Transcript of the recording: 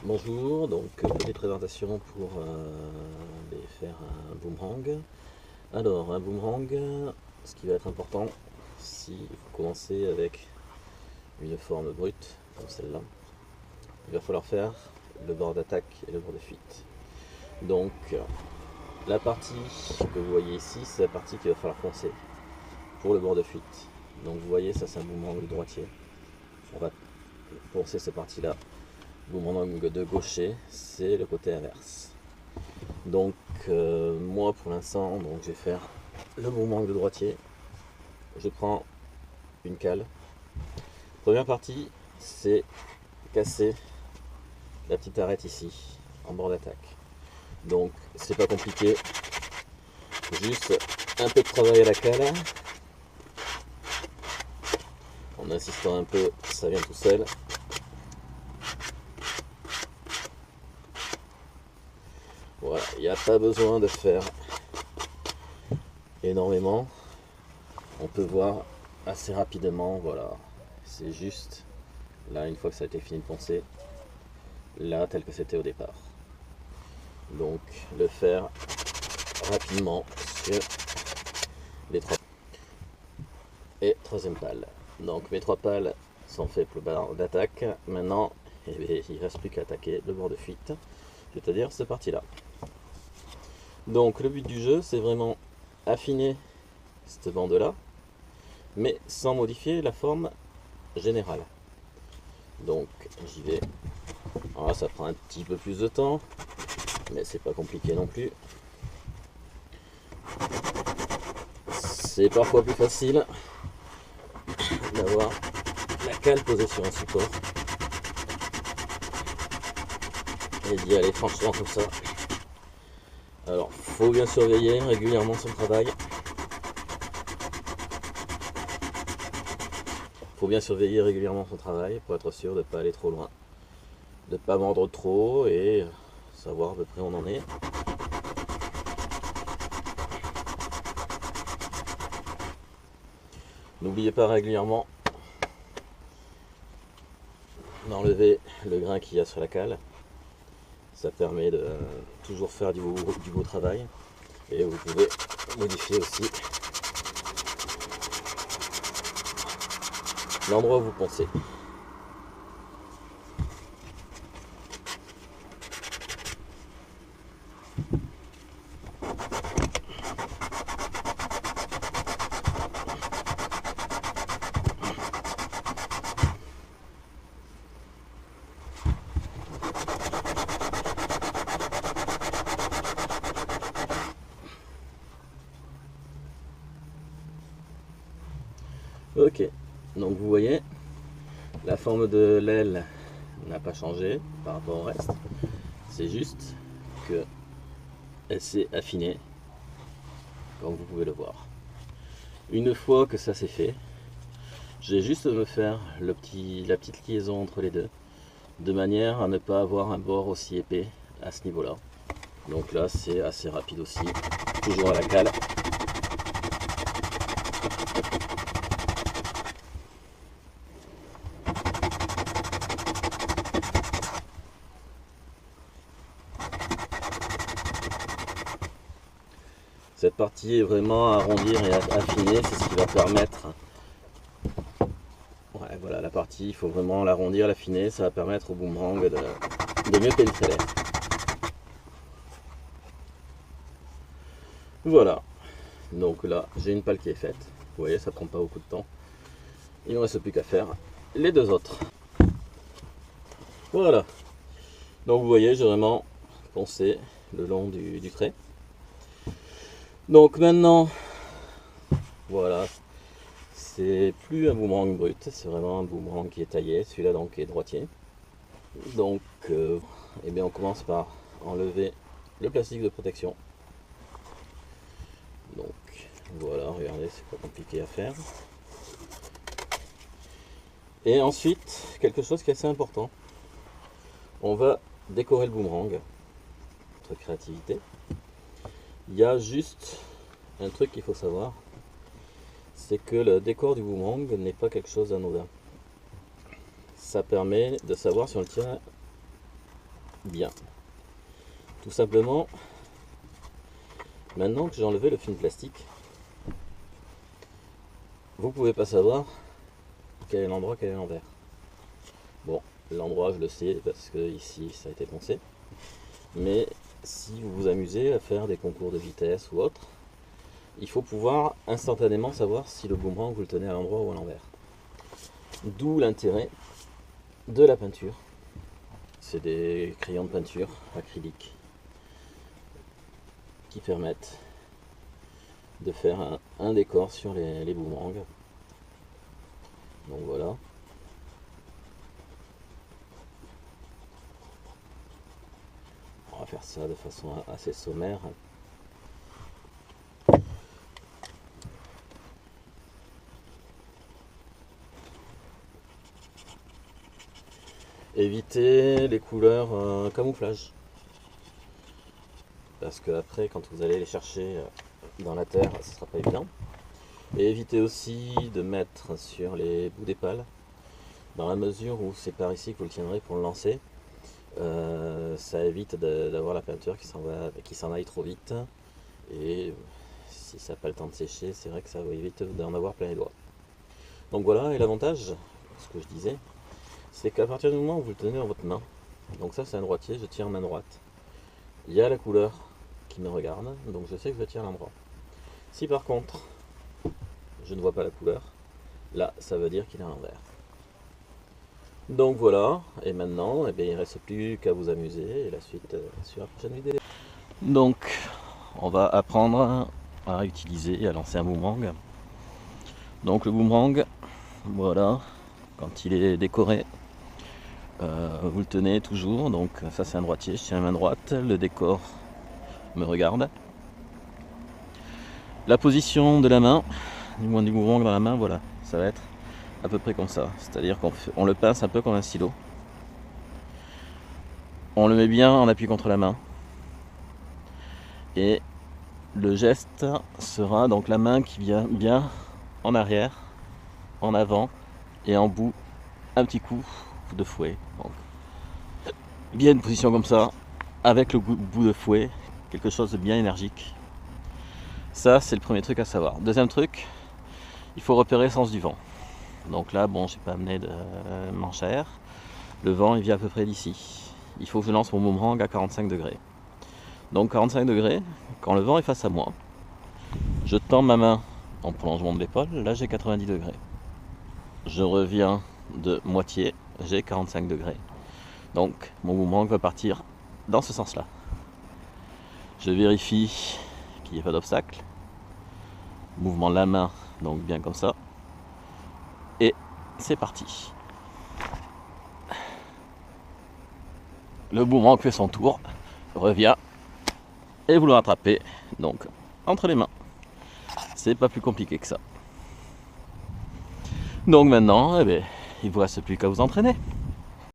Bonjour, donc petite présentation pour faire un boomerang. Alors un boomerang, ce qui va être important, si vous commencez avec une forme brute comme celle-là, il va falloir faire le bord d'attaque et le bord de fuite. Donc la partie que vous voyez ici, c'est la partie qu'il va falloir poncer pour le bord de fuite. Donc vous voyez, ça c'est un boomerang droitier. On va poncer cette partie-là. Boomerang de gaucher, c'est le côté inverse. Donc moi pour l'instant, je vais faire le boomerang de droitier. Je prends une cale. Première partie, c'est casser la petite arête ici, en bord d'attaque. Donc c'est pas compliqué, juste un peu de travail à la cale. En insistant un peu, ça vient tout seul. Voilà, il n'y a pas besoin de faire énormément. On peut voir assez rapidement, voilà. C'est juste, là, une fois que ça a été fini de poncer, là, tel que c'était au départ. Donc, le faire rapidement sur les trois. Et troisième palle. Donc, mes trois pales sont faites pour le bord d'attaque. Maintenant, il ne reste plus qu'à attaquer le bord de fuite, c'est-à-dire cette partie-là. Donc, le but du jeu, c'est vraiment affiner cette bande-là, mais sans modifier la forme générale. Donc, j'y vais. Alors, ça prend un petit peu plus de temps, mais c'est pas compliqué non plus. C'est parfois plus facile d'avoir la cale posée sur un support et d'y aller franchement comme ça. Alors, faut bien surveiller régulièrement son travail. Faut bien surveiller régulièrement son travail pour être sûr de ne pas aller trop loin, de ne pas mordre trop et savoir à peu près où on en est. N'oubliez pas régulièrement d'enlever le grain qu'il y a sur la cale. Ça permet de toujours faire du beau travail. Et vous pouvez modifier aussi l'endroit où vous poncez. Ok, donc vous voyez, la forme de l'aile n'a pas changé par rapport au reste. C'est juste que elle s'est affinée, comme vous pouvez le voir. Une fois que ça c'est fait, j'ai juste à me faire la petite liaison entre les deux, de manière à ne pas avoir un bord aussi épais à ce niveau-là. Donc là c'est assez rapide aussi, toujours à la cale. Cette partie est vraiment à arrondir et à affiner, c'est ce qui va permettre. Ouais, voilà, la partie, il faut vraiment l'arrondir, l'affiner, ça va permettre au boomerang de mieux pénétrer l'air. Voilà, donc là j'ai une pale qui est faite, vous voyez, ça prend pas beaucoup de temps. Il ne me reste plus qu'à faire les deux autres. Voilà, donc vous voyez, j'ai vraiment poncé le long du trait. Donc maintenant, voilà, c'est plus un boomerang brut, c'est vraiment un boomerang qui est taillé, celui-là donc est droitier. Donc eh bien on commence par enlever le plastique de protection. Donc voilà, regardez, c'est pas compliqué à faire. Et ensuite, quelque chose qui est assez important, on va décorer le boomerang, notre créativité. Il y a juste un truc qu'il faut savoir, c'est que le décor du boomerang n'est pas quelque chose d'anodin. Ça permet de savoir si on le tient Bien. Tout simplement, maintenant que j'ai enlevé le film plastique, vous pouvez pas savoir quel est l'endroit, quel est l'envers. Bon, l'endroit je le sais parce que ici ça a été poncé. Mais si vous vous amusez à faire des concours de vitesse ou autre, il faut pouvoir instantanément savoir si le boomerang vous le tenez à l'endroit ou à l'envers. D'où l'intérêt de la peinture. C'est des crayons de peinture acrylique qui permettent de faire un décor sur les boomerangs. Donc voilà. On va faire ça de façon assez sommaire. Évitez les couleurs camouflage. Parce que après, quand vous allez les chercher dans la terre, ce sera pas évident. Et évitez aussi de mettre sur les bouts des pales, dans la mesure où c'est par ici que vous le tiendrez pour le lancer. Ça évite d'avoir la peinture qui s'en aille trop vite. Et si ça n'a pas le temps de sécher, c'est vrai que ça va éviter d'en avoir plein les doigts. Donc voilà, et l'avantage, ce que je disais, c'est qu'à partir du moment où vous le tenez dans votre main, donc ça c'est un droitier, je tire main droite, il y a la couleur qui me regarde, donc je sais que je tire l'endroit. Si par contre, je ne vois pas la couleur, là ça veut dire qu'il est à l'envers. Donc voilà, et maintenant, eh bien, il ne reste plus qu'à vous amuser, et la suite sur la prochaine vidéo. Donc, on va apprendre à utiliser et à lancer un boomerang. Donc le boomerang, voilà, quand il est décoré, vous le tenez toujours, donc ça c'est un droitier, je tiens la main droite, le décor me regarde. La position de la main, du moins du boomerang dans la main, voilà, ça va être à peu près comme ça, c'est-à-dire qu'on le pince un peu comme un stylo. On le met bien en appui contre la main. Et le geste sera donc la main qui vient bien en arrière, en avant et en bout, un petit coup de fouet. Donc, bien une position comme ça, avec le bout de fouet, quelque chose de bien énergique. Ça, c'est le premier truc à savoir. Deuxième truc, il faut repérer le sens du vent. Donc là, bon, j'ai pas amené de manche à air. Le vent, il vient à peu près d'ici. Il faut que je lance mon boomerang à 45 degrés. Donc 45 degrés, quand le vent est face à moi, je tends ma main en prolongement de l'épaule, là j'ai 90 degrés. Je reviens de moitié, j'ai 45 degrés. Donc mon boomerang va partir dans ce sens-là. Je vérifie qu'il n'y ait pas d'obstacle. Mouvement de la main, donc bien comme ça. Et c'est parti. Le boomerang fait son tour, revient, et vous le rattrapez, donc entre les mains. C'est pas plus compliqué que ça. Donc maintenant, eh bien, il ne vous reste plus qu'à vous entraîner.